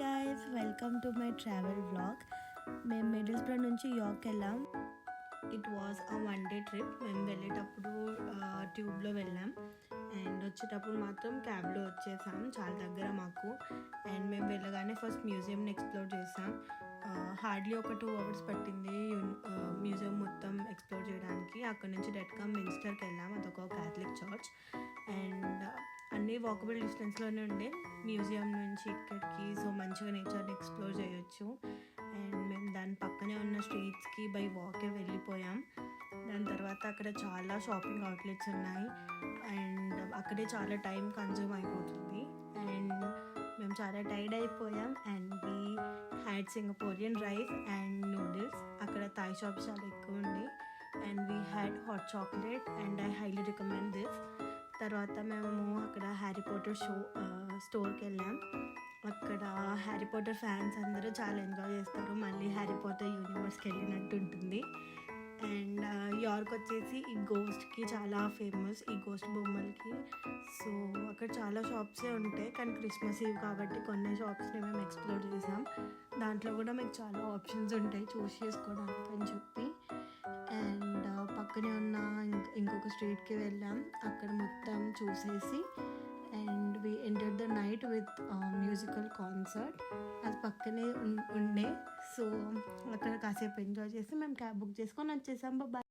Guys, welcome to my travel vlog. మేము మిడిల్స్బ్రో నుంచి York వెళ్ళాం. It was a 1 day trip. మేము వెళ్ళేటప్పుడు ట్యూబ్లో వెళ్ళాం అండ్ వచ్చేటప్పుడు మాత్రం క్యాబ్లో వచ్చేసాం. చాలా దగ్గర మాకు. అండ్ మేము వెళ్ళగానే ఫస్ట్ మ్యూజియంని ఎక్స్ప్లోర్ చేసాం. హార్డ్లీ ఒక 2 hours పట్టింది మ్యూజియం మొత్తం ఎక్స్ప్లోర్ చేయడానికి. అక్కడ నుంచి డెట్కమ్ మిన్స్టర్కి వెళ్ళాం. అదొక క్యాథలిక్ చర్చ్ అండ్ అన్నీ వాకబుల్ డిస్టెన్స్లోనే ఉండే మ్యూజియం నుంచి ఇక్కడికి. సో మంచిగా నేచర్ని ఎక్స్ప్లోర్ చేయొచ్చు. అండ్ మేము దాని పక్కనే ఉన్న స్ట్రీట్స్కి బై వాకే వెళ్ళిపోయాం. దాని తర్వాత అక్కడ చాలా షాపింగ్ అవుట్లెట్స్ ఉన్నాయి అండ్ అక్కడే చాలా టైం కన్జ్యూమ్ అయిపోతుంది. అండ్ మేము చాలా టైర్డ్ అయిపోయాం and we had Singaporean rice and noodles. అక్కడ థాయ్ షాప్స్ చాలా ఎక్కువ ఉండి and we had hot chocolate and I highly recommend this. తర్వాత మేము అక్కడ హ్యారీ పాటర్ స్టోర్కి వెళ్ళాం. అక్కడ హ్యారీ పాటర్ ఫ్యాన్స్ అందరూ చాలా ఎంజాయ్ చేస్తారు. మళ్ళీ హ్యారీ పాటర్ యూనివర్స్కి వెళ్ళినట్టు ఉంటుంది. అండ్ యార్క్ వచ్చేసి ఈ గోస్ట్కి చాలా ఫేమస్, ఈ గోస్ట్ బొమ్మలకి. సో అక్కడ చాలా షాప్సే ఉంటాయి కానీ క్రిస్మస్ ఈవ్ కాబట్టి కొన్ని షాప్స్ని మేము ఎక్స్ప్లోర్ చేసాం. దాంట్లో కూడా మీకు చాలా ఆప్షన్స్ ఉంటాయి చూస్ చేసుకోవడానికి అని చెప్పి. అండ్ పక్కనే ఉన్న ఇంకొక స్ట్రీట్కి వెళ్ళాం. అక్కడ మొత్తం చూసేసి and we entered the night with musical concert. అది పక్కనే ఉండే. సో అక్కడ కాసేపు ఎంజాయ్ చేసి మేము క్యాబ్ బుక్ చేసుకొని వచ్చేసాం. బాయ్.